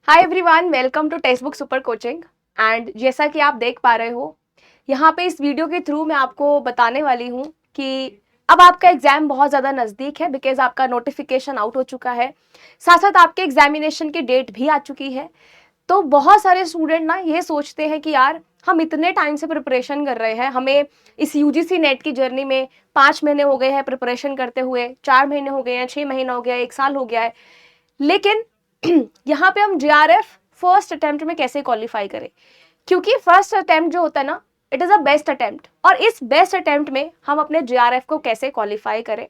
Hi everyone, welcome to text book super coaching. And जैसा कि आप देख पा रहे हो, यहाँ पे इस वीडियो के थ्रू मैं आपको बताने वाली हूँ कि अब आपका एग्जाम बहुत ज़्यादा नज़दीक है, बिकॉज आपका नोटिफिकेशन आउट हो चुका है। साथ साथ आपके एग्जामिनेशन की डेट भी आ चुकी है। तो बहुत सारे स्टूडेंट ना ये सोचते हैं कि यार हम इतने टाइम से प्रिपरेशन कर रहे हैं, हमें इस यूजीसी नेट की जर्नी में 5 महीने हो गए हैं प्रिपरेशन करते हुए, 4 महीने हो गए हैं, 6 महीना हो गया है, 1 साल हो गया है, लेकिन यहाँ पे हम जेआरएफ फर्स्ट अटेम्प्ट में कैसे क्वालिफाई करें। क्योंकि फर्स्ट अटेम्प्ट जो होता है ना, it is a best attempt, और इस बेस्ट अटेम्प्ट में हम अपने जेआरएफ को कैसे क्वालिफाई करें।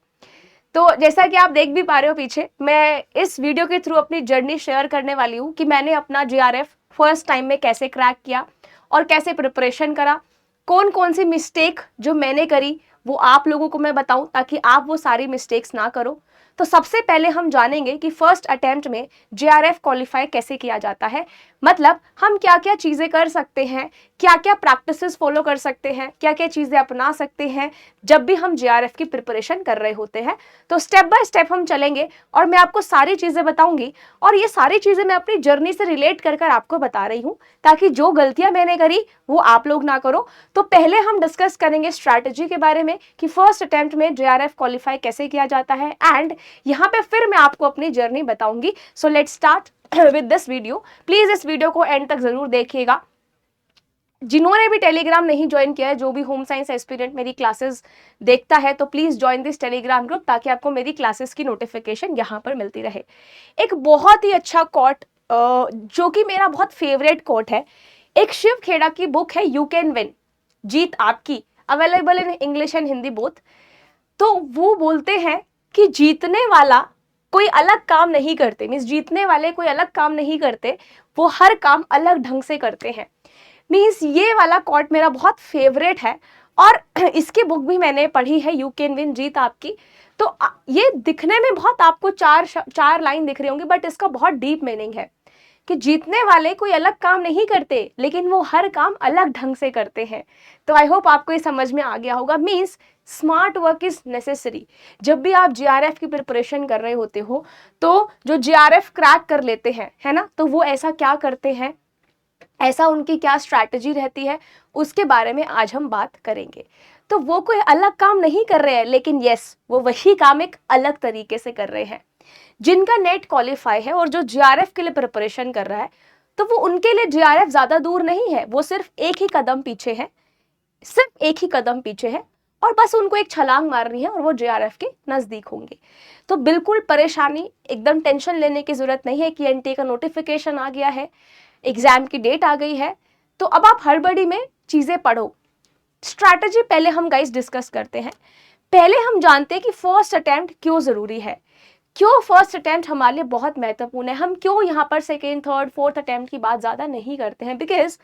तो जैसा कि आप देख भी पा रहे हो पीछे, मैं इस वीडियो के थ्रू अपनी जर्नी शेयर करने वाली हूँ कि मैंने अपना जेआरएफ फर्स्ट टाइम में कैसे क्रैक किया और कैसे प्रिपरेशन करा, कौन कौन सी मिस्टेक जो मैंने करी वो आप लोगों को मैं बताऊं ताकि आप वो सारी मिस्टेक्स ना करो। तो सबसे पहले हम जानेंगे कि फर्स्ट अटेम्प्ट में जेआरएफ क्वालिफाई कैसे किया जाता है, मतलब हम क्या क्या चीज़ें कर सकते हैं, क्या क्या प्रैक्टिसेस फॉलो कर सकते हैं, क्या क्या चीज़ें अपना सकते हैं जब भी हम जेआरएफ की प्रिपरेशन कर रहे होते हैं। तो स्टेप बाय स्टेप हम चलेंगे और मैं आपको सारी चीज़ें बताऊंगी, और ये सारी चीज़ें मैं अपनी जर्नी से रिलेट कर कर आपको बता रही हूँ ताकि जो गलतियां मैंने करी वो आप लोग ना करो। तो पहले हम डिस्कस करेंगे स्ट्रैटेजी के बारे में कि फर्स्ट अटेम्प्ट में जेआरएफ क्वालिफाई कैसे किया जाता है, एंड यहाँ पे फिर मैं आपको अपनी जर्नी बताऊंगी। So let's start with this video. Please इस वीडियो को एंड तक जरूर देखिएगा। जिन्होंने भी टेलीग्राम नहीं ज्वाइन किया है, जो भी होम साइंस एस्पिरेंट मेरी क्लासेस देखता है, तो please join this Telegram group ताकि आपको मेरी क्लासेस की नोटिफिकेशन यहाँ पर मिलती रहे। एक बहुत ही अच्छा कोट जो कि मेरा बहुत फेवरेट कोट है, एक शिव खेड़ा की बुक है यू कैन विन, जीत आपकी, available in English and Hindi both. तो वो बोलते हैं कि जीतने वाला कोई अलग काम नहीं करते, मीन्स जीतने वाले कोई अलग काम नहीं करते, वो हर काम अलग ढंग से करते हैं। मीन्स ये वाला कोट मेरा बहुत फेवरेट है, और इसकी बुक भी मैंने पढ़ी है, यू कैन विन, जीत आपकी। तो ये दिखने में बहुत आपको चार लाइन दिख रही होंगी, बट इसका बहुत डीप मीनिंग है कि जीतने वाले कोई अलग काम नहीं करते, लेकिन वो हर काम अलग ढंग से करते हैं। तो आई होप आपको ये समझ में आ गया होगा। Means smart work is necessary. जब भी आप जेआरएफ की प्रिपरेशन कर रहे होते हो, तो जो जेआरएफ क्रैक कर लेते हैं, है ना, तो वो ऐसा क्या करते हैं, ऐसा उनकी क्या स्ट्रैटेजी रहती है, उसके बारे में आज हम बात करेंगे। तो वो कोई अलग काम नहीं कर रहे हैं, लेकिन यस, वो वही काम एक अलग तरीके से कर रहे हैं। जिनका नेट क्वालिफाई है और जो जेआरएफ के लिए प्रिपरेशन कर रहा है, तो वो उनके लिए जेआरएफ ज्यादा दूर नहीं है, वो सिर्फ एक ही कदम पीछे है, सिर्फ एक ही कदम पीछे है, और बस उनको एक छलांग मारनी है और वो जेआरएफ के नजदीक होंगे। तो बिल्कुल परेशानी, एकदम टेंशन लेने की जरूरत नहीं है कि एनटीए का नोटिफिकेशन आ गया है, एग्जाम की डेट आ गई है, तो अब आप हड़बड़ी में चीजें पढ़ो। स्ट्रैटेजी पहले हम गाइस डिस्कस करते हैं। पहले हम जानते हैं कि फर्स्ट अटेम्प्ट क्यों जरूरी है, क्यों फर्स्ट अटेम्प्ट हमारे लिए बहुत महत्वपूर्ण है, हम क्यों यहाँ पर सेकेंड थर्ड फोर्थ अटेम्प्ट की बात ज्यादा नहीं करते हैं। बिकॉज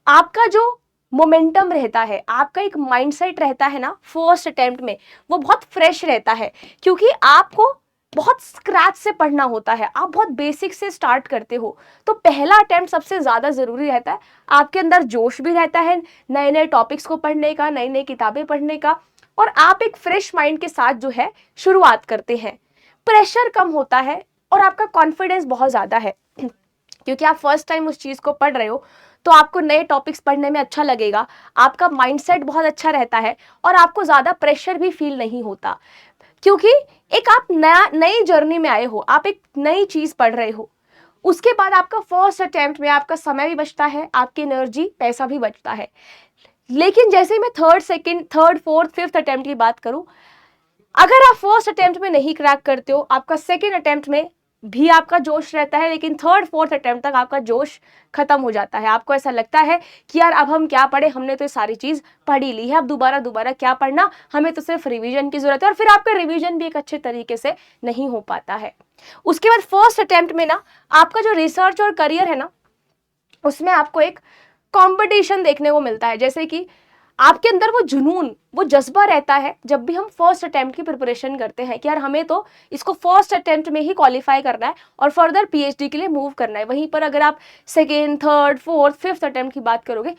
आपका जो मोमेंटम रहता है, आपका एक माइंडसेट रहता है ना फर्स्ट अटेम्प्ट में, वो बहुत फ्रेश रहता है, क्योंकि आपको बहुत स्क्रैच से पढ़ना होता है, आप बहुत बेसिक से स्टार्ट करते हो। तो पहला अटेम्प्ट सबसे ज्यादा जरूरी रहता है। आपके अंदर जोश भी रहता है नए नए टॉपिक्स को पढ़ने का, नई नई किताबें पढ़ने का, और आप एक फ्रेश माइंड के साथ जो है शुरुआत करते हैं। प्रेशर कम होता है और आपका कॉन्फिडेंस बहुत ज्यादा है, क्योंकि आप फर्स्ट टाइम उस चीज को पढ़ रहे हो, तो आपको नए टॉपिक्स पढ़ने में अच्छा लगेगा, आपका माइंडसेट बहुत अच्छा रहता है, और आपको ज्यादा प्रेशर भी फील नहीं होता, क्योंकि एक आप नई जर्नी में आए हो, आप एक नई चीज पढ़ रहे हो। उसके बाद आपका फर्स्ट अटेम्प्ट में आपका समय भी बचता है, आपकी एनर्जी, पैसा भी बचता है। लेकिन जैसे मैं third second third fourth fifth attempt की बात करूं, अगर आप फर्स्ट अटेम्प्ट में नहीं क्रैक करते हो, आपका सेकंड अटेम्प्ट में भी आपका जोश रहता है, लेकिन थर्ड फोर्थ अटेम्प्ट तक आपका जोश खत्म हो जाता है। आपको ऐसा लगता है कि यार अब हम क्या पढ़े, हमने तो ये सारी चीज पढ़ ही ली है, अब दोबारा दोबारा क्या पढ़ना, हमें तो सिर्फ रिवीजन की जरूरत है, और फिर आपका रिवीजन भी एक अच्छे तरीके से नहीं हो पाता है। उसके बाद फर्स्ट अटेम्प्ट में ना आपका जो रिसर्च और करियर है ना, उसमें आपको एक कंपटीशन देखने को मिलता है। जैसे कि आपके अंदर वो जुनून, वो जज्बा रहता है जब भी हम फर्स्ट अटेम्प्ट की प्रिपरेशन करते हैं कि यार हमें तो इसको फर्स्ट अटेम्प्ट में ही क्वालिफाई करना है और फर्दर पीएचडी के लिए मूव करना है। वहीं पर अगर आप second third fourth fifth attempt की बात करोगे,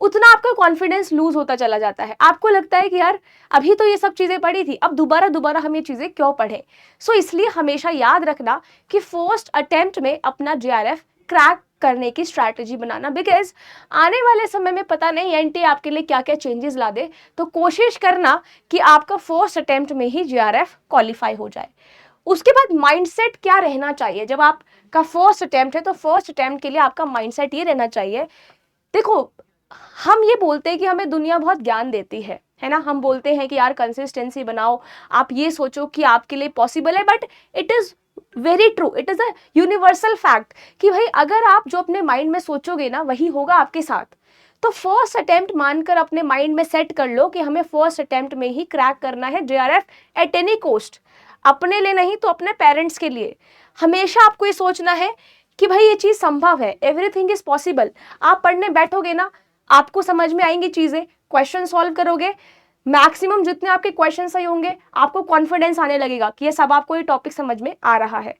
उतना आपका कॉन्फिडेंस लूज होता चला जाता है। आपको लगता है कि यार अभी तो ये सब चीजें पढ़ी थी, अब दोबारा दोबारा हम ये चीजें क्यों पढ़े। सो इसलिए हमेशा याद रखना कि फर्स्ट अटेम्प्ट में अपना जेआरएफ क्रैक करने की स्ट्रैटेजी बनाना, बिकॉज आने वाले समय में पता नहीं एनटीए आपके लिए क्या क्या चेंजेस ला दे। तो कोशिश करना कि आपका फर्स्ट अटेम्प्ट में ही जीआरएफ क्वालिफाई हो जाए। उसके बाद माइंडसेट क्या रहना चाहिए जब आपका फर्स्ट अटेम्प्ट है, तो फर्स्ट अटेम्प्ट के लिए आपका माइंडसेट ये रहना चाहिए, देखो हम ये बोलते हैं कि हमें दुनिया बहुत ज्ञान देती है ना, हम बोलते हैं कि यार कंसिस्टेंसी बनाओ, आप ये सोचो कि आपके लिए पॉसिबल है, but it is very true, it is a universal fact कि भाई अगर आप जो अपने माइंड में सोचोगे ना वही होगा आपके साथ। तो फर्स्ट अटेम्प्ट मानकर अपने माइंड में सेट कर लो कि हमें फर्स्ट अटेम्प्ट में ही क्रैक करना है जेआरएफ एट एनी कॉस्ट, अपने लिए नहीं तो अपने पेरेंट्स के लिए। हमेशा आपको ये सोचना है कि भाई ये चीज संभव है, एवरीथिंग इज पॉसिबल। आप पढ़ने बैठोगे ना, आपको समझ में आएंगी चीजें, क्वेश्चन सॉल्व करोगे, मैक्सिमम जितने आपके क्वेश्चन सही होंगे आपको कॉन्फिडेंस आने लगेगा कि ये सब आपको ये टॉपिक समझ में आ रहा है।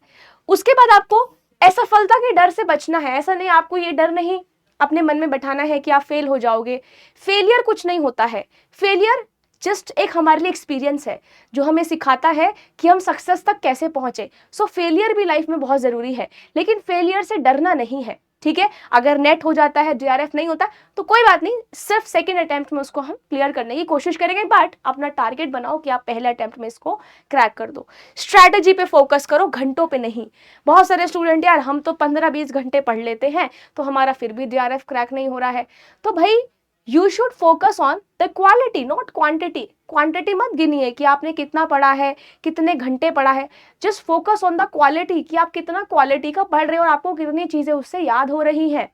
उसके बाद आपको असफलता के डर से बचना है। ऐसा नहीं, आपको ये डर नहीं अपने मन में बैठाना है कि आप फेल हो जाओगे। फेलियर कुछ नहीं होता है, फेलियर जस्ट एक हमारे लिए एक्सपीरियंस है जो हमें सिखाता है कि हम सक्सेस तक कैसे पहुंचे। सो फेलियर भी लाइफ में बहुत जरूरी है, लेकिन फेलियर से डरना नहीं है, ठीक है। अगर नेट हो जाता है, जीआरएफ नहीं होता तो कोई बात नहीं, सिर्फ सेकंड अटेम्प्ट में उसको हम क्लियर करने की कोशिश करेंगे, बट अपना टारगेट बनाओ कि आप पहले अटेम्प्ट में इसको क्रैक कर दो। स्ट्रैटेजी पे फोकस करो, घंटों पे नहीं। बहुत सारे स्टूडेंट यार हम तो 15-20 घंटे पढ़ लेते हैं तो हमारा फिर भी जीआरएफ क्रैक नहीं हो रहा है। तो भाई you should focus on the quality not quantity. Quantity मत गिनिए कि आपने कितना पढ़ा है, कितने घंटे पढ़ा है, just focus on the quality कि आप कितना क्वालिटी का पढ़ रहे हो और आपको कितनी चीजें उससे याद हो रही हैं,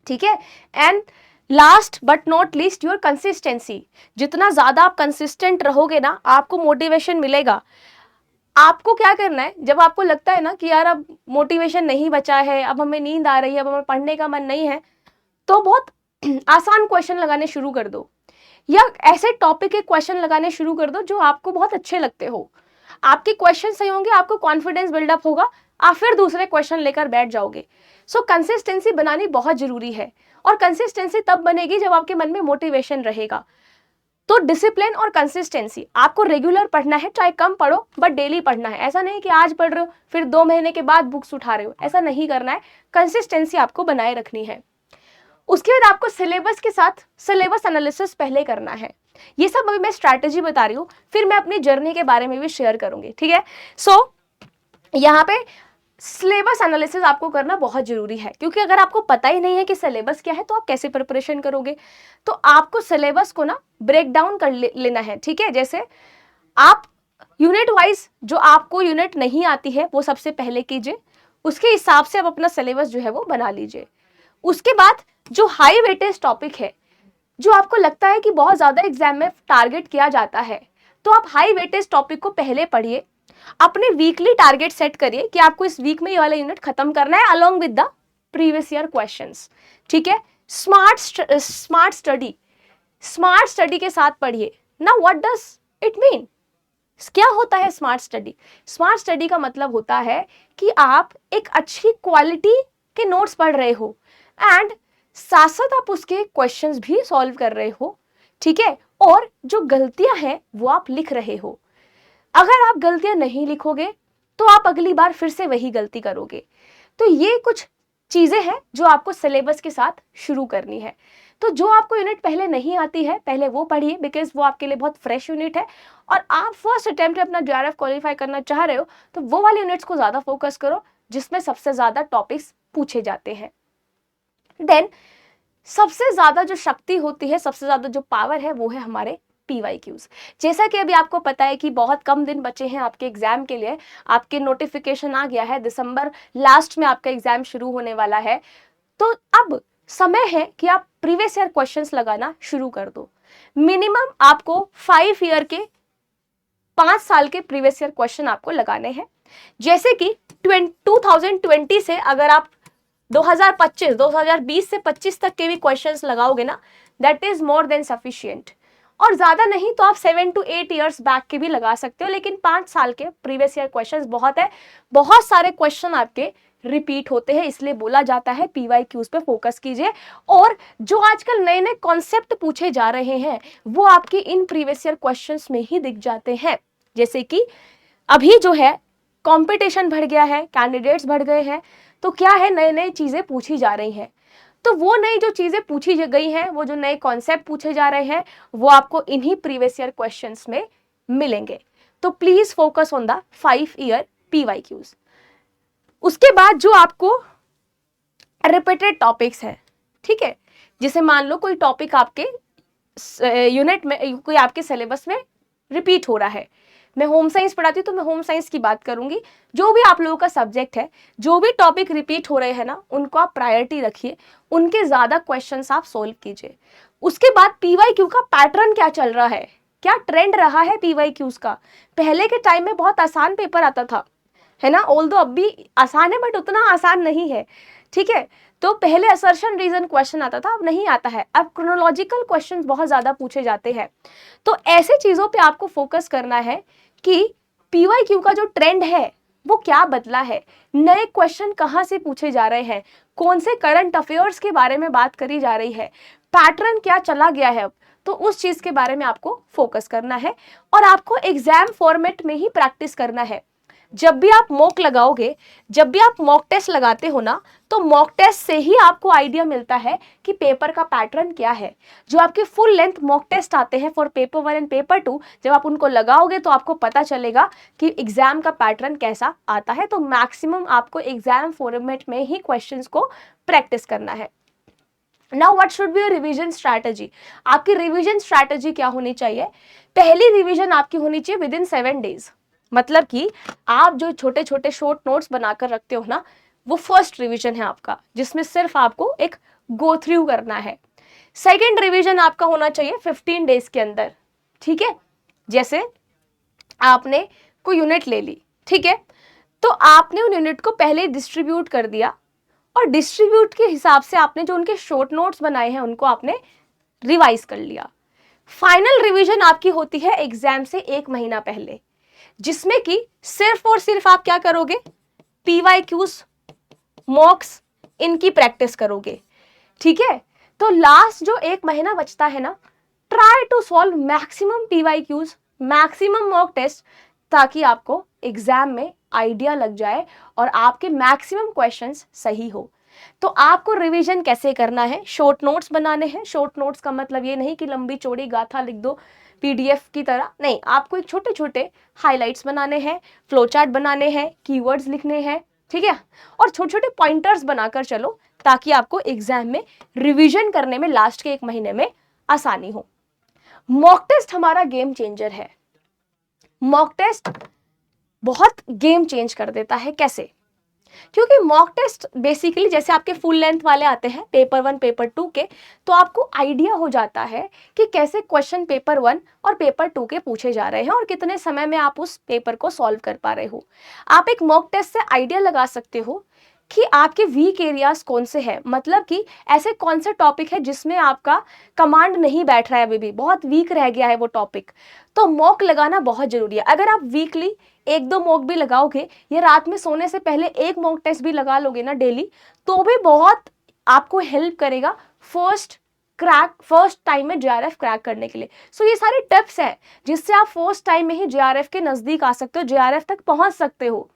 ठीक है। And last but not least your consistency. जितना ज्यादा आप कंसिस्टेंट रहोगे ना, आपको मोटिवेशन मिलेगा। आपको क्या करना है, जब आपको लगता है ना कि यार अब मोटिवेशन नहीं बचा है, अब हमें नींद आ रही है, अब हमें पढ़ने का मन नहीं है, तो बहुत आसान क्वेश्चन लगाने शुरू कर दो, या ऐसे टॉपिक के क्वेश्चन लगाने शुरू कर दो जो आपको बहुत अच्छे लगते हो। आपके क्वेश्चन सही होंगे, आपको कॉन्फिडेंस बिल्डअप होगा, आप फिर दूसरे क्वेश्चन लेकर बैठ जाओगे। सो कंसिस्टेंसी बनानी बहुत जरूरी है, और कंसिस्टेंसी तब बनेगी जब आपके मन में मोटिवेशन रहेगा। तो डिसिप्लिन और कंसिस्टेंसी, आपको रेगुलर पढ़ना है, चाहे कम पढ़ो बट डेली पढ़ना है। ऐसा नहीं कि आज पढ़ रहे हो फिर 2 महीने के बाद बुक्स उठा रहे हो, ऐसा नहीं करना है। कंसिस्टेंसी आपको बनाए रखनी है। उसके बाद आपको सिलेबस के साथ सिलेबस एनालिसिस पहले करना है। ये सब अभी मैं स्ट्रैटेजी बता रही हूँ, फिर मैं अपनी जर्नी के बारे में भी शेयर करूंगी, ठीक है। सो यहाँ पे सिलेबस एनालिसिस आपको करना बहुत जरूरी है, क्योंकि अगर आपको पता ही नहीं है कि सिलेबस क्या है तो आप कैसे प्रिपरेशन करोगे। तो आपको सिलेबस को ना ब्रेक डाउन कर लेना है, ठीक है। जैसे आप यूनिट वाइज जो आपको यूनिट नहीं आती है वो सबसे पहले कीजिए, उसके हिसाब से आप अपना सिलेबस जो है वो बना लीजिए। उसके बाद जो हाई वेटेज टॉपिक है, जो आपको लगता है कि बहुत ज्यादा एग्जाम में टारगेट किया जाता है, तो आप हाई वेटेज टॉपिक को पहले पढ़िए। अपने वीकली टारगेट सेट करिए कि आपको इस वीक में ये वाला यूनिट खत्म करना है along with the previous year questions, ठीक है। स्मार्ट स्टडी के साथ पढ़िए ना। व्हाट डज इट मीन, क्या होता है स्मार्ट स्टडी? स्मार्ट स्टडी का मतलब होता है कि आप एक अच्छी क्वालिटी के नोट्स पढ़ रहे हो एंड साथ साथ आप उसके क्वेश्चंस भी सॉल्व कर रहे हो, ठीक है। और जो गलतियां हैं वो आप लिख रहे हो। अगर आप गलतियां नहीं लिखोगे तो आप अगली बार फिर से वही गलती करोगे। तो ये कुछ चीजें हैं जो आपको सिलेबस के साथ शुरू करनी है। तो जो आपको यूनिट पहले नहीं आती है पहले वो पढ़िए, बिकॉज वो आपके लिए बहुत फ्रेश यूनिट है, और आप फर्स्ट अटेम्प्ट में अपना जीआरएफ क्वालिफाई करना चाह रहे हो तो वो वाले यूनिट्स को ज्यादा फोकस करो जिसमें सबसे ज्यादा टॉपिक्स पूछे जाते हैं। देन सबसे ज्यादा जो शक्ति होती है, सबसे ज्यादा जो पावर है वो है हमारे PYQs। जैसा कि अभी आपको पता है कि बहुत कम दिन बचे हैं आपके एग्जाम के लिए, आपके नोटिफिकेशन आ गया है, दिसंबर लास्ट में आपका एग्जाम शुरू होने वाला है। तो अब समय है कि आप प्रीवियस ईयर क्वेश्चंस लगाना शुरू कर दो। मिनिमम आपको 5 ईयर के 5 साल के प्रीवियस ईयर क्वेश्चन आपको लगाने हैं। जैसे कि 2020 से अगर आप 2020 से 25 तक के भी क्वेश्चंस लगाओगे ना, that is more than sufficient. और ज्यादा नहीं तो आप 7 to 8 ईयर्स बैक के भी लगा सकते हो, लेकिन 5 साल के प्रीवियस ईयर क्वेश्चंस बहुत है। बहुत सारे क्वेश्चन आपके रिपीट होते हैं, इसलिए बोला जाता है PYQs पे फोकस कीजिए। और जो आजकल नए नए कॉन्सेप्ट पूछे जा रहे हैं वो आपके इन प्रीवियस ईयर क्वेश्चंस में ही दिख जाते हैं। जैसे कि अभी जो है कंपटीशन बढ़ गया है, कैंडिडेट्स बढ़ गए हैं, तो क्या है, नए नए चीज़ें पूछी जा रही हैं। तो वो नई जो चीज़ें पूछी गई हैं, वो जो नए कॉन्सेप्ट पूछे जा रहे हैं, वो आपको इन्हीं प्रीवियस ईयर क्वेश्चंस में मिलेंगे। तो please focus on the 5 year PYQs। उसके बाद जो आपको रिपीटेड टॉपिक्स है, ठीक है, जैसे मान लो कोई टॉपिक आपके यूनिट में, कोई आपके सिलेबस में रिपीट हो रहा है। मैं होम साइंस पढ़ाती हूँ तो मैं होम साइंस की बात करूंगी। जो भी आप लोगों का सब्जेक्ट है, जो भी टॉपिक रिपीट हो रहे हैं ना, उनको आप प्रायोरिटी रखिए, उनके ज्यादा क्वेश्चंस आप सोल्व कीजिए। उसके बाद PYQ का पैटर्न क्या चल रहा है, क्या ट्रेंड रहा है PYQs का। पहले के टाइम में बहुत आसान पेपर आता था, है ना, ऑल्दो अब भी आसान है बट उतना आसान नहीं है, ठीक है। तो पहले असर्शन रीजन क्वेश्चन आता था, अब नहीं आता है, अब क्रोनोलॉजिकल क्वेश्चन बहुत ज्यादा पूछे जाते हैं। तो ऐसे चीजों पे आपको फोकस करना है कि PYQ का जो ट्रेंड है वो क्या बदला है, नए क्वेश्चन कहाँ से पूछे जा रहे हैं, कौन से करंट अफेयर्स के बारे में बात करी जा रही है, पैटर्न क्या चला गया है अब, तो उस चीज के बारे में आपको फोकस करना है। और आपको एग्जाम फॉर्मेट में ही प्रैक्टिस करना है। जब भी आप मॉक लगाओगे, जब भी आप मॉक टेस्ट लगाते हो ना, तो मॉक टेस्ट से ही आपको आइडिया मिलता है कि पेपर का पैटर्न क्या है। जो आपके फुल लेंथ मॉक टेस्ट आते हैं फॉर पेपर 1 एंड पेपर 2, जब आप उनको लगाओगे तो आपको पता चलेगा कि एग्जाम का पैटर्न कैसा आता है। तो मैक्सिमम आपको एग्जाम फॉर्मेट में ही क्वेश्चंस को प्रैक्टिस करना है। Now what should be your revision strategy. आपकी रिवीजन स्ट्रैटेजी क्या होनी चाहिए। पहली रिवीजन आपकी होनी चाहिए विद इन 7 डेज। मतलब कि आप जो छोटे छोटे शॉर्ट नोट्स बनाकर रखते हो ना, वो फर्स्ट रिवीजन है आपका, जिसमें सिर्फ आपको एक गो थ्रू करना है। सेकेंड रिवीजन आपका होना चाहिए 15 डेज के अंदर, ठीक है। जैसे आपने कोई यूनिट ले ली, ठीक है, तो आपने उन यूनिट को पहले डिस्ट्रीब्यूट कर दिया, और डिस्ट्रीब्यूट के हिसाब से आपने जो उनके शॉर्ट नोट्स बनाए हैं उनको आपने रिवाइज कर लिया। फाइनल रिवीजन आपकी होती है एग्जाम से 1 महीना पहले, जिसमें कि सिर्फ और सिर्फ आप क्या करोगे, PYQs, मॉक्स, इनकी प्रैक्टिस करोगे, ठीक है। तो लास्ट जो 1 महीना बचता है ना, try to solve maximum PYQs, maximum mock test, ताकि आपको एग्जाम में आइडिया लग जाए और आपके मैक्सिमम क्वेश्चंस सही हो। तो आपको रिवीजन कैसे करना है, शॉर्ट नोट्स बनाने हैं। शॉर्ट नोट्स का मतलब ये नहीं कि लंबी चौड़ी गाथा लिख दो PDF की तरह, नहीं, आपको एक छोटे छोटे हाइलाइट्स बनाने हैं, फ्लो चार्ट बनाने हैं, कीवर्ड्स लिखने हैं, ठीक है, और छोटे छोटे पॉइंटर्स बनाकर चलो, ताकि आपको एग्जाम में रिवीजन करने में लास्ट के 1 महीने में आसानी हो। मॉक टेस्ट हमारा गेम चेंजर है। मॉक टेस्ट बहुत गेम चेंज कर देता है। कैसे? क्योंकि मॉक टेस्ट बेसिकली जैसे आपके फुल लेंथ वाले आते हैं पेपर 1 पेपर 2 के, तो आपको आइडिया हो जाता है कि कैसे क्वेश्चन पेपर 1 और पेपर 2 के पूछे जा रहे हैं और कितने समय में आप उस पेपर को सॉल्व कर पा रहे हो। आप एक मॉक टेस्ट से आइडिया लगा सकते हो कि आपके वीक एरियाज कौन से हैं, मतलब कि ऐसे कौन से टॉपिक है जिसमें आपका कमांड नहीं बैठ रहा है, अभी भी बहुत वीक रह गया है वो टॉपिक। तो मॉक लगाना बहुत जरूरी है। अगर आप वीकली 1-2 मॉक भी लगाओगे या रात में सोने से पहले 1 मॉक टेस्ट भी लगा लोगे ना डेली, तो भी बहुत आपको हेल्प करेगा फर्स्ट टाइम में JRF क्रैक करने के लिए। सो ये सारे टिप्स हैं जिससे आप फर्स्ट टाइम में ही JRF के नजदीक आ सकते हो, JRF तक पहुंच सकते हो।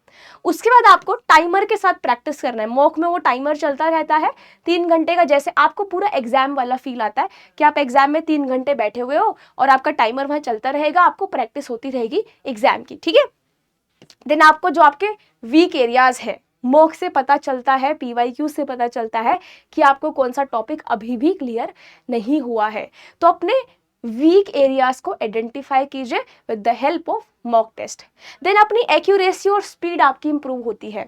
उसके बाद आपको टाइमर के साथ प्रैक्टिस करना है। मॉक में वो टाइमर चलता रहता है 3 घंटे का, जैसे आपको पूरा एग्जाम वाला फील आता है कि आप एग्जाम में 3 घंटे बैठे हुए हो और आपका टाइमर वहां चलता रहेगा, आपको प्रैक्टिस होती रहेगी एग्जाम की, ठीक है। देन आपको जो आपके वीक एरियाज है, मॉक से पता चलता है, PYQ से पता चलता है कि आपको कौन सा टॉपिक अभी भी क्लियर नहीं हुआ है। तो अपने वीक एरियाज को आइडेंटिफाई कीजिए with the help of mock test. Then अपनी एक्यूरेसी और स्पीड आपकी इंप्रूव होती है।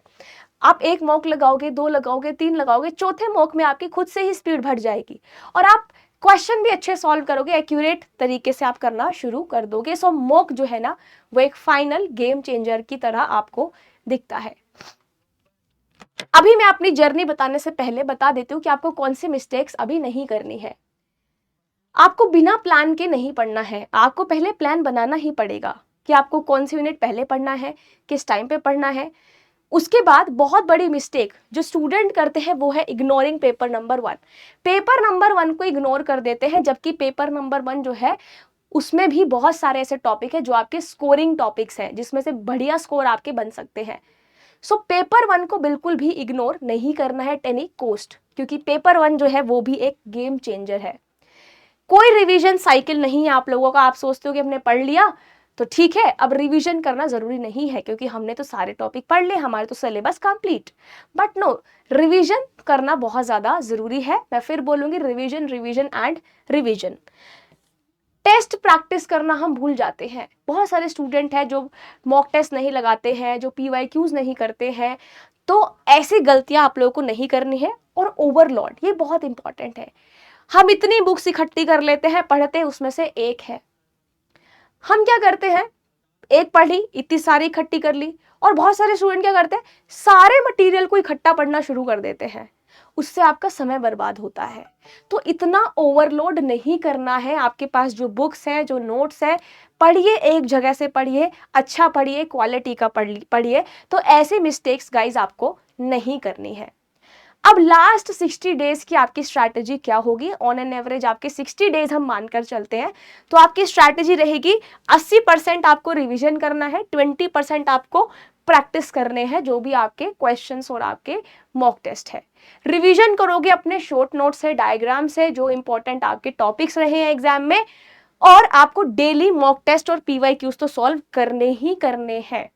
आप 1 मॉक लगाओगे, 2 लगाओगे, 3 लगाओगे, चौथे मॉक में आपकी खुद से ही स्पीड बढ़ जाएगी और आप क्वेश्चन भी अच्छे सॉल्व करोगे, एक्यूरेट तरीके से आप करना शुरू कर दोगे। सो मॉक जो है ना, वो एक फाइनल गेम चेंजर की तरह आपको दिखता है। अभी मैं अपनी जर्नी बताने से पहले बता देती हूँ कि आपको कौन सी मिस्टेक्स अभी नहीं करनी है। आपको बिना प्लान के नहीं पढ़ना है, आपको पहले प्लान बनाना ही पड़ेगा कि आपको कौन सी यूनिट पहले पढ़ना है, किस टाइम पे पढ़ना है। उसके बाद बहुत बड़ी मिस्टेक जो स्टूडेंट करते हैं वो है ignoring paper number 1। Paper number 1 को इग्नोर कर देते हैं, जबकि पेपर नंबर 1 जो है उसमें भी बहुत सारे ऐसे टॉपिक है जो आपके स्कोरिंग टॉपिक्स हैं, जिसमें से बढ़िया स्कोर आपके बन सकते हैं। सो पेपर 1 को बिल्कुल भी इग्नोर नहीं करना है एट एनी कॉस्ट, क्योंकि पेपर 1 जो है वो भी एक गेम चेंजर है। कोई रिवीजन साइकिल नहीं है आप लोगों का। आप सोचते हो कि हमने पढ़ लिया तो ठीक है, अब रिवीजन करना जरूरी नहीं है क्योंकि हमने तो सारे टॉपिक पढ़ लिए, हमारे तो syllabus complete. But no, revision करना बहुत ज्यादा जरूरी है। मैं फिर बोलूंगी, revision, revision and revision. Test practice करना हम भूल जाते हैं। बहुत सारे स्टूडेंट हैं जो मॉक टेस्ट नहीं लगाते हैं, जो PYQs नहीं करते हैं। तो ऐसी गलतियां आप लोगों को नहीं करनी है। और ओवरलोड, ये बहुत इंपॉर्टेंट है। हम इतनी बुक्स इकट्ठी कर लेते हैं, पढ़ते उसमें से एक है। हम क्या करते हैं, एक पढ़ी, इतनी सारी इकट्ठी कर ली। और बहुत सारे स्टूडेंट क्या करते हैं, सारे मटेरियल को इकट्ठा पढ़ना शुरू कर देते हैं। उससे आपका समय बर्बाद होता है। तो इतना ओवरलोड नहीं करना है। आपके पास जो बुक्स हैं, जो नोट्स है, पढ़िए, एक जगह से पढ़िए, अच्छा पढ़िए, क्वालिटी का पढ़िए। तो ऐसे मिस्टेक्स गाइज आपको नहीं करनी है। अब लास्ट 60 डेज की आपकी स्ट्रैटेजी क्या होगी? ऑन एन एवरेज आपके 60 डेज हम मानकर चलते हैं, तो आपकी स्ट्रैटेजी रहेगी 80% आपको रिवीजन करना है, 20% आपको प्रैक्टिस करने हैं, जो भी आपके क्वेश्चंस और आपके मॉक टेस्ट है। रिवीजन करोगे अपने शॉर्ट नोट से, डायग्राम से, जो इंपॉर्टेंट आपके टॉपिक्स रहे हैं एग्जाम में। और आपको डेली मॉक टेस्ट और PYQs तो सॉल्व करने ही करने हैं।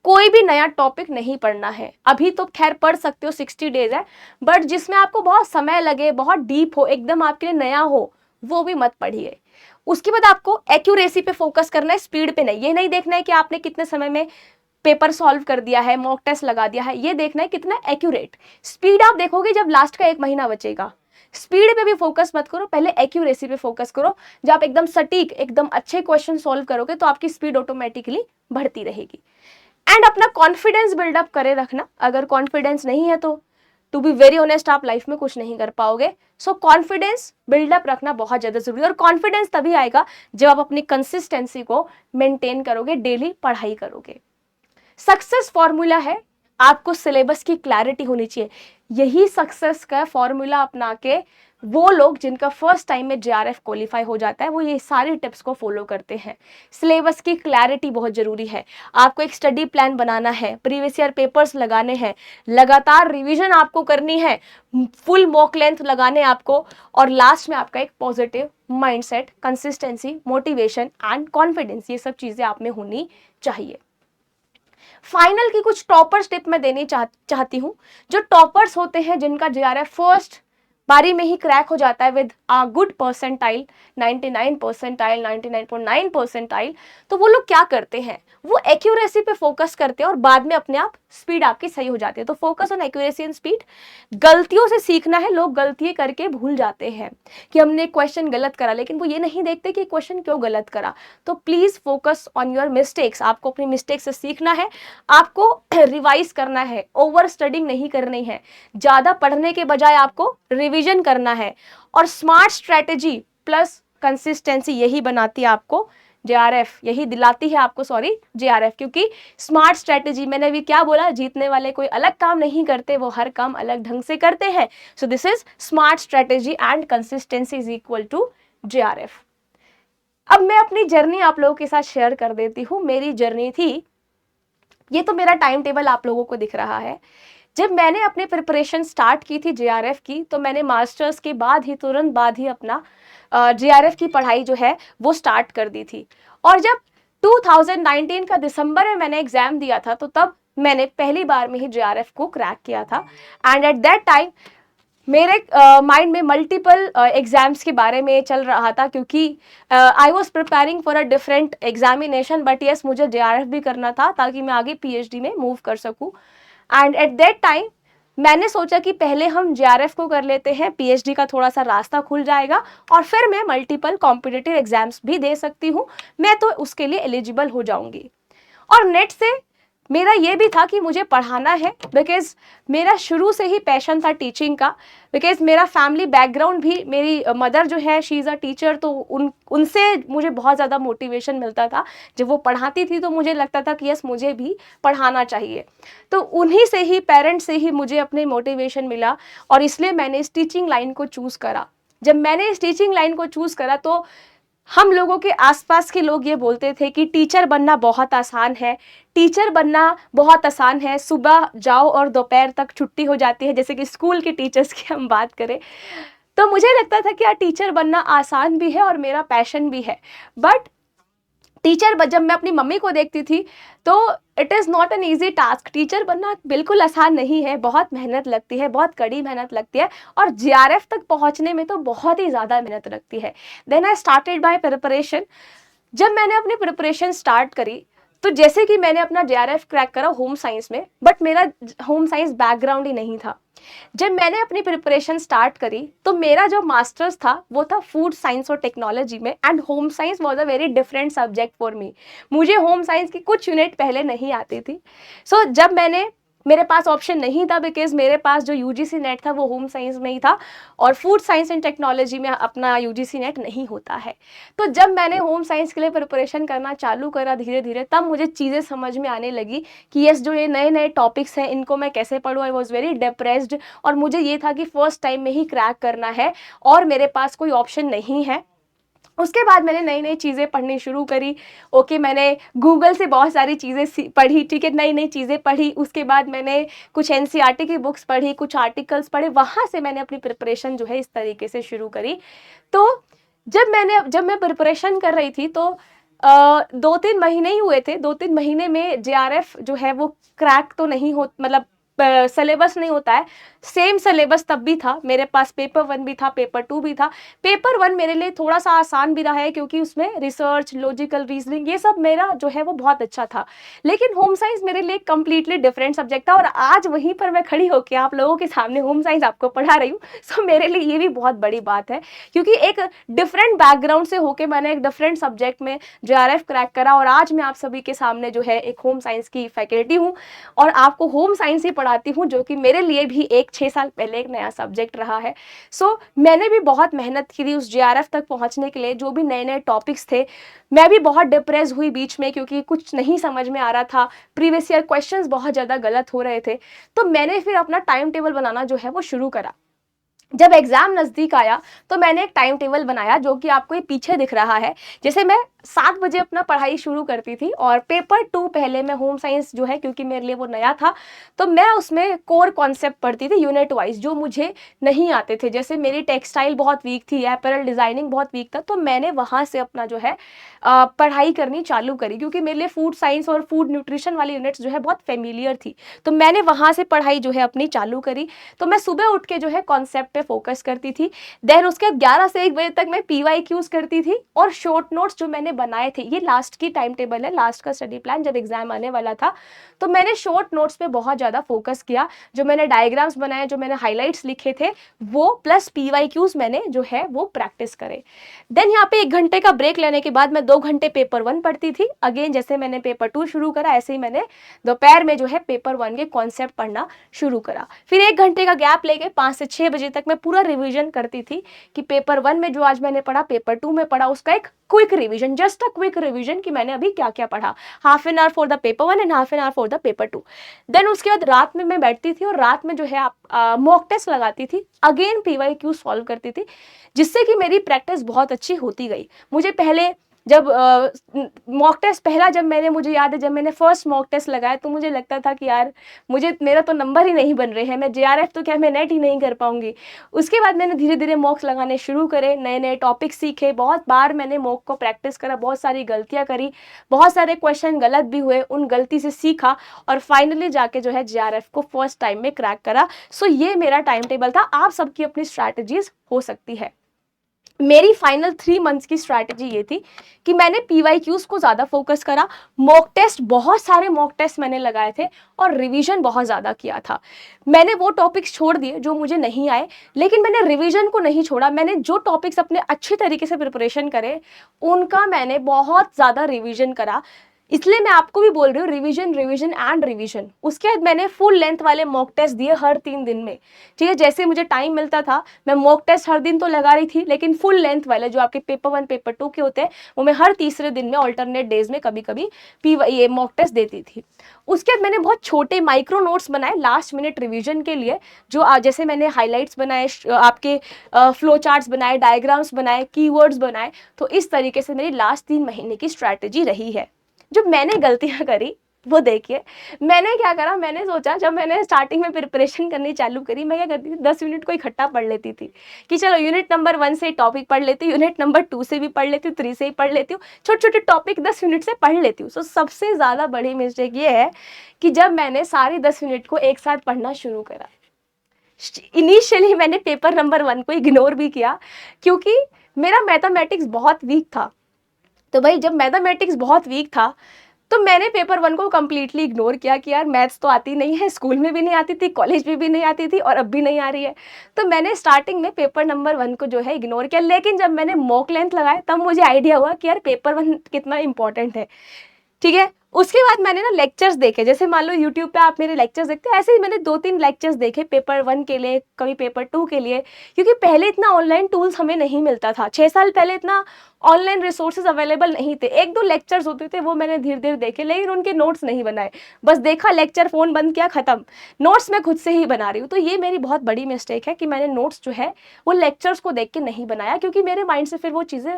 कोई भी नया टॉपिक नहीं पढ़ना है। अभी तो खैर पढ़ सकते हो, 60 डेज है, बट जिसमें आपको बहुत समय लगे, बहुत डीप हो, एकदम आपके लिए नया हो, वो भी मत पढ़िए। उसके बाद आपको एक्यूरेसी पे फोकस करना है, स्पीड पे नहीं। ये नहीं देखना है कि आपने कितने समय में पेपर सॉल्व कर दिया है, मॉक टेस्ट लगा दिया है, ये देखना है कितना एक्यूरेट। स्पीड आप देखोगे जब लास्ट का 1 महीना बचेगा। स्पीड पे भी फोकस मत करो, पहले एक्यूरेसी पे फोकस करो। जब आप एकदम सटीक, एकदम अच्छे क्वेश्चन सॉल्व करोगे तो आपकी स्पीड ऑटोमेटिकली बढ़ती रहेगी। एंड अपना कॉन्फिडेंस बिल्डअप करे रखना। अगर कॉन्फिडेंस नहीं है तो टू बी वेरी ऑनेस्ट आप लाइफ में कुछ नहीं कर पाओगे। सो कॉन्फिडेंस बिल्डअप रखना बहुत ज्यादा जरूरी है। और कॉन्फिडेंस तभी आएगा जब आप अपनी कंसिस्टेंसी को मेंटेन करोगे, डेली पढ़ाई करोगे। सक्सेस फॉर्मूला है, आपको सिलेबस की क्लैरिटी होनी चाहिए। यही सक्सेस का फॉर्मूला अपना के वो लोग जिनका फर्स्ट टाइम में JRF क्वालिफाई हो जाता है, वो ये सारी टिप्स को फॉलो करते हैं। सिलेबस की क्लैरिटी बहुत जरूरी है। आपको एक स्टडी प्लान बनाना है, प्रीवियस ईयर पेपर्स लगाने हैं, लगातार रिवीजन आपको करनी है, फुल मॉक लेंथ लगाने आपको, और लास्ट में आपका एक positive mindset, consistency, motivation and confidence, ये सब चीजें आप में होनी चाहिए। फाइनल की कुछ टॉपर्स टिप मैं देनी चाहती हूँ। जो टॉपर्स होते हैं, जिनका JRF फर्स्ट बारी में ही क्रैक हो जाता है with a good percentile, 99 percentile, 99.9 percentile, तो वो लोग क्या करते हैं, वो एक्यूरेसी पे फोकस करते हैं और बाद में अपने आप स्पीड आपकी सही हो जाती है। तो focus on accuracy and speed. गलतियों से सीखना है। लोग गलतियां करके भूल जाते हैं कि हमने क्वेश्चन गलत करा, लेकिन वो ये नहीं देखते कि क्वेश्चन क्यों गलत करा। तो please focus on your mistakes. आपको अपनी मिस्टेक से सीखना है, आपको रिवाइज करना है, ओवर स्टडिंग नहीं करनी है। ज्यादा पढ़ने के बजाय आपको रिवीजन करना है। और स्मार्ट स्ट्रेटेजी प्लस कंसिस्टेंसी, यही बनाती है आपको JRF, यही दिलाती है आपको JRF। क्योंकि स्मार्ट स्ट्रेटेजी, मैंने अभी क्या बोला, जीतने वाले कोई अलग काम नहीं करते, वो हर काम अलग ढंग से करते हैं। So this is smart strategy and consistency is equal to JRF। अब मैं अपनी जर्नी आप लोगों के साथ शेयर कर देती हूँ। मेरी जर्नी थी, ये तो मेरा टाइम टेबल आप लोगों को दिख रहा है। जब मैंने अपनी प्रिपरेशन स्टार्ट की थी JRF की, तो मैंने मास्टर्स के बाद ही, तुरंत बाद ही अपना JRF की पढ़ाई जो है वो स्टार्ट कर दी थी। और जब 2019 का दिसंबर में मैंने एग्जाम दिया था, तो तब मैंने पहली बार में ही JRF को क्रैक किया था। एंड एट दैट टाइम मेरे माइंड में मल्टीपल एग्जाम्स के बारे में चल रहा था, क्योंकि I was preparing for a different examination, but yes मुझे JRF भी करना था ताकि मैं आगे PhD में मूव कर सकूं। एंड एट दैट टाइम मैंने सोचा कि पहले हम JRF को कर लेते हैं, PhD का थोड़ा सा रास्ता खुल जाएगा और फिर मैं मल्टीपल कॉम्पिटिटिव एग्जाम्स भी दे सकती हूँ, मैं तो उसके लिए एलिजिबल हो जाऊंगी। और नेट से मेरा ये भी था कि मुझे पढ़ाना है, बिकॉज मेरा शुरू से ही पैशन था टीचिंग का। बिकॉज मेरा फैमिली बैकग्राउंड भी, मेरी मदर जो है शी इज़ अ टीचर, तो उनसे मुझे बहुत ज़्यादा मोटिवेशन मिलता था। जब वो पढ़ाती थी तो मुझे लगता था कि यस मुझे भी पढ़ाना चाहिए। तो उन्हीं से ही, पेरेंट्स से ही मुझे अपने मोटिवेशन मिला, और इसलिए मैंने इस टीचिंग लाइन को चूज़ करा। जब मैंने इस टीचिंग लाइन को चूज़ करा तो हम लोगों के आसपास के लोग ये बोलते थे कि टीचर बनना बहुत आसान है, टीचर बनना बहुत आसान है, सुबह जाओ और दोपहर तक छुट्टी हो जाती है, जैसे कि स्कूल के टीचर्स की हम बात करें। तो मुझे लगता था कि यार टीचर बनना आसान भी है और मेरा पैशन भी है। बट जब मैं अपनी मम्मी को देखती थी, तो it is not an easy task. Teacher बनना बिल्कुल आसान नहीं है, बहुत मेहनत लगती है, बहुत कड़ी मेहनत लगती है, और जीआरएफ तक पहुंचने में तो बहुत ही ज़्यादा मेहनत लगती है। Then I started by preparation. जब मैंने अपनी प्रिपरेशन स्टार्ट करी, तो जैसे कि मैंने अपना जेआरएफ क्रैक करा होम साइंस में, बट मेरा होम साइंस बैकग्राउंड ही नहीं था। जब मैंने अपनी प्रिपरेशन स्टार्ट करी, तो मेरा जो मास्टर्स था वो था फूड साइंस और टेक्नोलॉजी में, and home science was a very different subject for me. मुझे होम साइंस की कुछ यूनिट पहले नहीं आती थी। जब मेरे पास ऑप्शन नहीं था, बिकॉज मेरे पास जो यूजीसी नेट था वो होम साइंस में ही था, और फूड साइंस एंड टेक्नोलॉजी में अपना यूजीसी नेट नहीं होता है। तो जब मैंने होम साइंस के लिए प्रिपरेशन करना चालू करा धीरे धीरे, तब मुझे चीज़ें समझ में आने लगी कि यस, जो ये नए नए टॉपिक्स हैं इनको मैं कैसे पढूं। आई वॉज वेरी डिप्रेस्ड, और मुझे ये था कि फर्स्ट टाइम में ही क्रैक करना है और मेरे पास कोई ऑप्शन नहीं है। उसके बाद मैंने नई नई चीज़ें पढ़नी शुरू करी। ओके, मैंने गूगल से बहुत सारी चीज़ें पढ़ी, ठीक है, नई नई चीज़ें पढ़ी। उसके बाद मैंने कुछ एनसीईआरटी की बुक्स पढ़ी, कुछ आर्टिकल्स पढ़े, वहाँ से मैंने अपनी प्रिपरेशन जो है इस तरीके से शुरू करी। तो जब मैं प्रिपरेशन कर रही थी, तो 2-3 महीने ही हुए थे। 2-3 महीने में जेआरएफ जो है वो क्रैक तो नहीं हो, मतलब सिलेबस नहीं होता है। सेम सिलेबस तब भी था मेरे पास, पेपर 1 भी था, पेपर 2 भी था। पेपर 1 मेरे लिए थोड़ा सा आसान भी रहा है, क्योंकि उसमें रिसर्च, लॉजिकल रीजनिंग, ये सब मेरा जो है वो बहुत अच्छा था। लेकिन होम साइंस मेरे लिए कंप्लीटली डिफरेंट सब्जेक्ट था, और आज वहीं पर मैं खड़ी होकर आप लोगों के सामने होम साइंस आपको पढ़ा रही हूँ। सो मेरे लिए ये भी बहुत बड़ी बात है, क्योंकि एक डिफरेंट बैकग्राउंड से होके मैंने एक डिफरेंट सब्जेक्ट में जेआरएफ क्रैक करा, और आज मैं आप सभी के सामने जो है एक होम साइंस की फैकल्टी हूँ, और आपको होम साइंस ही पढ़ाती हूँ, जो कि मेरे लिए भी 6 साल पहले एक नया सब्जेक्ट रहा है। मैंने भी बहुत मेहनत की थी उस जेआरएफ तक पहुंचने के लिए। जो भी नए नए टॉपिक्स थे, मैं भी बहुत डिप्रेस हुई बीच में, क्योंकि कुछ नहीं समझ में आ रहा था, प्रीवियस ईयर क्वेश्चंस बहुत ज़्यादा गलत हो रहे थे। तो मैंने फिर अपना टाइम टेबल बनाना जो है वो शुरू करा। जब एग्जाम नज़दीक आया, तो मैंने एक टाइम टेबल बनाया, जो कि आपको ये पीछे दिख रहा है। जैसे मैं 7 बजे अपना पढ़ाई शुरू करती थी, और पेपर 2 पहले मैं होम साइंस जो है, क्योंकि मेरे लिए वो नया था, तो मैं उसमें कोर कॉन्सेप्ट पढ़ती थी यूनिट वाइज, जो मुझे नहीं आते थे। जैसे मेरी टेक्सटाइल बहुत वीक थी, अपैरल डिज़ाइनिंग बहुत वीक था, तो मैंने वहाँ से अपना जो है पढ़ाई करनी चालू करी, क्योंकि मेरे लिए फूड साइंस और फूड न्यूट्रिशन वाली यूनिट्स जो है बहुत फेमिलियर थी। तो मैंने वहाँ से पढ़ाई जो है अपनी चालू करी। तो मैं सुबह उठ के जो है कॉन्सेप्ट पे फोकस करती थी। देन उसके 11 से 1 बजे तक मैं पीवाईक्यूज करती थी, और शॉर्ट नोट्स जो मैंने बनाए थे, ये लास्ट की टाइम टेबल है, लास्ट का स्टडी प्लान, जब एग्जाम आने वाला था, तो मैंने शॉर्ट नोट्स पे बहुत ज़्यादा फोकस किया। जो मैंने डायग्राम्स बनाए, जो मैंने हाईलाइट्स लिखे थे, वो प्लस पीवाईक्यूज मैंने जो है वो प्रैक्टिस करे। देन यहाँ पे 1 घंटे का ब्रेक लेने के बाद मैं 2 घंटे पेपर 1 पढ़ती थी। अगेन जैसे मैंने पेपर 2 शुरू करा, ऐसे ही मैंने दोपहर में जो है पेपर 1 के कॉन्सेप्ट पढ़ना शुरू करा। फिर 1 घंटे का गैप लेके 5 से 6 बजे तक मैं पूरा रिवीजन करती थी, कि पेपर 1 में जो आज मैंने पढ़ा, पेपर 2 में पढ़ा, उसका एक quick revision, just a quick revision, कि मैंने अभी क्या क्या पढ़ा। Half an hour for the paper 1 and half an hour for the paper 2। Then उसके बाद रात में मैं बैठती थी, और रात में जो है आप मॉक टेस्ट लगाती थी, अगेन पीवाईक्यू सॉल्व करती थी, जिससे कि मेरी प्रैक्टिस बहुत अच्छी होती गई। मुझे पहले जब मॉक टेस्ट पहला जब मैंने मुझे याद है जब मैंने फर्स्ट मॉक टेस्ट लगाया, तो मुझे लगता था कि यार मेरा तो नंबर ही नहीं बन रहे हैं, मैं जेआरएफ तो क्या मैं नेट ही नहीं कर पाऊंगी। उसके बाद मैंने धीरे धीरे मॉक्स लगाने शुरू करे, नए नए टॉपिक सीखे, बहुत बार मैंने मॉक को प्रैक्टिस करा, बहुत सारी गलतियां करी, बहुत सारे क्वेश्चन गलत भी हुए, उन गलती से सीखा, और फाइनली जाके जो है जेआरएफ को फर्स्ट टाइम में क्रैक करा। ये मेरा टाइम टेबल था। आप सबकी अपनी स्ट्रैटेजीज हो सकती है। मेरी फाइनल 3 मंथ्स की स्ट्रैटेजी ये थी कि मैंने पीवाईक्यूज को ज़्यादा फोकस करा, मॉक टेस्ट, बहुत सारे मॉक टेस्ट मैंने लगाए थे, और रिवीजन बहुत ज़्यादा किया था। मैंने वो टॉपिक्स छोड़ दिए जो मुझे नहीं आए, लेकिन मैंने रिवीजन को नहीं छोड़ा। मैंने जो टॉपिक्स अपने अच्छी तरीके से प्रिपरेशन करे, उनका मैंने बहुत ज़्यादा रिवीजन करा। इसलिए मैं आपको भी बोल रही हूँ रिवीजन रिवीजन एंड रिवीजन। उसके बाद मैंने फुल लेंथ वाले मॉक टेस्ट दिए हर 3 दिन में, ठीक है। जैसे मुझे टाइम मिलता था मैं मॉक टेस्ट हर दिन तो लगा रही थी, लेकिन फुल लेंथ वाले जो आपके पेपर 1 पेपर 2 के होते हैं वो मैं हर तीसरे दिन में ऑल्टरनेट डेज में कभी कभी ये मॉक टेस्ट देती थी। उसके बाद मैंने बहुत छोटे माइक्रो नोट्स बनाए लास्ट मिनट रिविजन के लिए, जो जैसे मैंने हाईलाइट्स बनाए, आपके फ्लो चार्ट्स बनाए, डायग्राम्स बनाए, कीवर्ड्स बनाए। तो इस तरीके से मेरी लास्ट 3 महीने की स्ट्रैटेजी रही है। जो मैंने गलतियां करी वो देखिए। मैंने क्या करा, मैंने सोचा जब मैंने स्टार्टिंग में प्रिपरेशन करनी चालू करी, मैं क्या करती थी 10 मिनट को इकट्ठा पढ़ लेती थी कि चलो यूनिट नंबर 1 से टॉपिक पढ़ लेती हूँ, यूनिट नंबर 2 से भी पढ़ लेती हूँ, 3 से ही पढ़ लेती हूँ, छोटे छोटे टॉपिक 10 मिनट से पढ़ लेती हूँ। सो सबसे ज़्यादा बड़ी मिस्टेक ये है कि जब मैंने सारे 10 मिनट को एक साथ पढ़ना शुरू करा, इनिशियली मैंने पेपर नंबर 1 को इग्नोर भी किया क्योंकि मेरा मैथमेटिक्स बहुत वीक था। तो भाई जब मैथमेटिक्स बहुत वीक था तो मैंने पेपर 1 को कम्प्लीटली इग्नोर किया कि यार मैथ्स तो आती नहीं है, स्कूल में भी नहीं आती थी, कॉलेज में भी नहीं आती थी और अब भी नहीं आ रही है। तो मैंने स्टार्टिंग में पेपर नंबर 1 को जो है इग्नोर किया, लेकिन जब मैंने मॉक लेंथ लगाया तब मुझे आइडिया हुआ कि यार पेपर 1 कितना इंपॉर्टेंट है, ठीक है। उसके बाद मैंने ना लेक्चर्स देखे, जैसे मान लो यूट्यूब पे आप मेरे लेक्चर्स देखते हैं, ऐसे ही मैंने 2-3 लेक्चर्स देखे पेपर 1 के लिए, कभी पेपर 2 के लिए, क्योंकि पहले इतना ऑनलाइन टूल्स हमें नहीं मिलता था। 6 साल पहले इतना ऑनलाइन रिसोर्सेज अवेलेबल नहीं थे। 1-2 लेक्चर्स होते थे वो मैंने धीरे धीरे देखे, लेकिन उनके नोट्स नहीं बनाए, बस देखा लेक्चर, फोन बंद किया, खत्म। नोट्स मैं खुद से ही बना रही हूँ। तो ये मेरी बहुत बड़ी मिस्टेक है कि मैंने नोट्स जो है वो लेक्चर्स को देख के नहीं बनाया, क्योंकि मेरे माइंड से फिर वो चीज़ें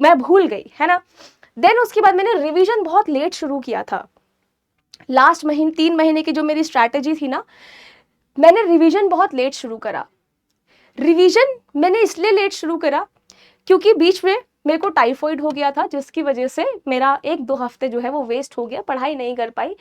मैं भूल गई, है ना। देन उसके बाद मैंने रिविजन बहुत लेट शुरू किया था। लास्ट 3 महीने की जो मेरी स्ट्रैटेजी थी ना, मैंने रिवीजन बहुत लेट शुरू करा। रिवीजन मैंने इसलिए लेट शुरू करा क्योंकि बीच में मेरे को टाइफॉइड हो गया था, जिसकी वजह से मेरा 1-2 हफ्ते जो है वो वेस्ट हो गया, पढ़ाई नहीं कर पाई।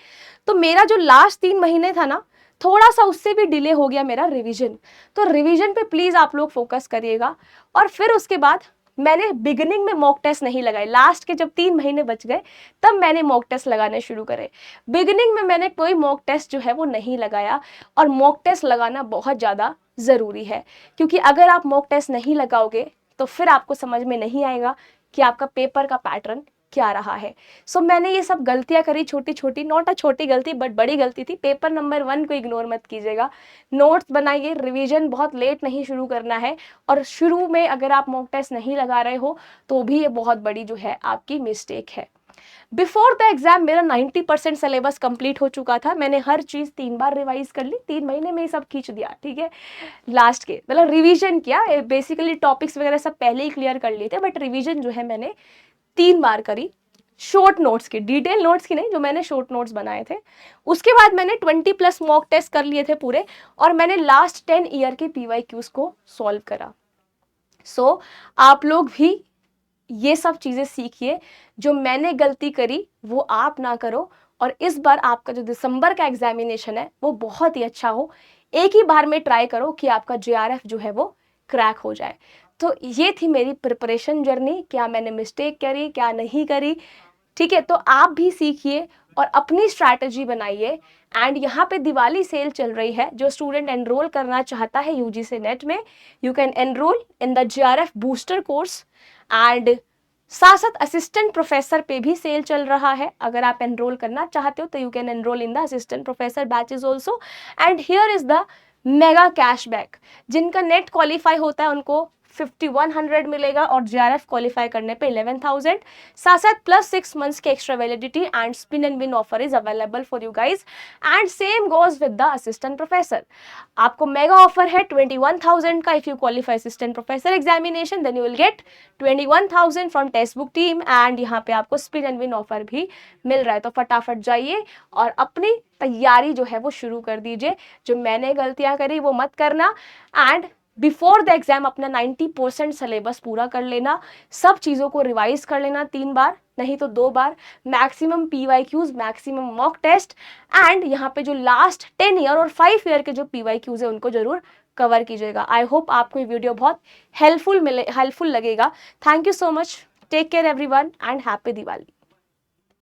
तो मेरा जो लास्ट 3 महीने था ना, थोड़ा सा उससे भी डिले हो गया मेरा रिवीजन। तो रिवीजन पे प्लीज़ आप लोग फोकस करिएगा। और फिर उसके बाद मैंने बिगिनिंग में मॉक टेस्ट नहीं लगाए, लास्ट के जब 3 महीने बच गए तब मैंने मॉक टेस्ट लगाने शुरू करे। बिगिनिंग में मैंने कोई मॉक टेस्ट जो है वो नहीं लगाया, और मॉक टेस्ट लगाना बहुत ज़्यादा ज़रूरी है, क्योंकि अगर आप मॉक टेस्ट नहीं लगाओगे तो फिर आपको समझ में नहीं आएगा कि आपका पेपर का पैटर्न क्या रहा है। सो मैंने ये सब गलतियां करी, छोटी छोटी, नॉट अ छोटी गलती बट बड़ी गलती थी। पेपर नंबर 1 को इग्नोर मत कीजिएगा, नोट्स बनाइए, रिवीजन बहुत लेट नहीं शुरू करना है। और शुरू में अगर आप मॉक टेस्ट नहीं लगा रहे हो तो भी ये बहुत बड़ी जो है आपकी मिस्टेक है। बिफोर द एग्जाम मेरा 90% सिलेबस कंप्लीट हो चुका था। मैंने हर चीज़ 3 बार रिवाइज कर ली, 3 महीने में ही सब खींच दिया, ठीक है। लास्ट के मतलब रिवीजन किया, बेसिकली टॉपिक्स वगैरह सब पहले ही क्लियर कर लिए थे, बट रिवीजन जो है मैंने 3 बार करी, शॉर्ट नोट्स की, डिटेल नोट्स की नहीं, जो मैंने शॉर्ट नोट्स बनाए थे। उसके बाद मैंने 20+ मॉक टेस्ट कर लिए थे पूरे, और मैंने लास्ट 10 ईयर के PYQs को सॉल्व करा। सो आप लोग भी ये सब चीज़ें सीखिए, जो मैंने गलती करी वो आप ना करो, और इस बार आपका जो दिसंबर का एग्जामिनेशन है वो बहुत ही अच्छा हो। एक ही बार में ट्राई करो कि आपका JRF जो है वो क्रैक हो जाए। तो ये थी मेरी प्रिपरेशन जर्नी, क्या मैंने मिस्टेक करी, क्या नहीं करी, ठीक है। तो आप भी सीखिए और अपनी स्ट्रैटेजी बनाइए। एंड यहाँ पे दिवाली सेल चल रही है, जो स्टूडेंट एनरोल करना चाहता है UGC नेट में, you can enrol in the JRF booster course. And साथ साथ असिस्टेंट प्रोफेसर पे भी सेल चल रहा है, अगर आप एनरोल करना चाहते हो तो you can enrol in the assistant professor batches also. And here is the mega cashback, जिनका नेट क्वालिफाई होता है उनको 5100 मिलेगा, और JRF क्वालिफाई करने पे 11,000। साथ साथ +6 मंथ्स की extra validity and spin and win offer is available for you guys. And same goes with the assistant professor, आपको मेगा ऑफर है 21,000 का। If you qualify assistant professor examination then you will get 21,000 from text book team. And यहाँ पे आपको spin and win offer भी मिल रहा है। तो फटाफट जाइए और अपनी तैयारी जो है वो शुरू कर दीजिए। जो मैंने गलतियां करी वो मत करना, एंड बिफोर द एग्जाम अपना 90% सिलेबस पूरा कर लेना, सब चीज़ों को रिवाइज कर लेना 3 बार नहीं तो 2 बार, maximum PYQs, maximum mock test. And यहाँ पे जो लास्ट 10 ईयर और 5 ईयर के जो PYQs है उनको जरूर कवर कीजिएगा। आई होप आपको ये वीडियो बहुत हेल्पफुल लगेगा। Thank you so much, take care everyone and happy Diwali.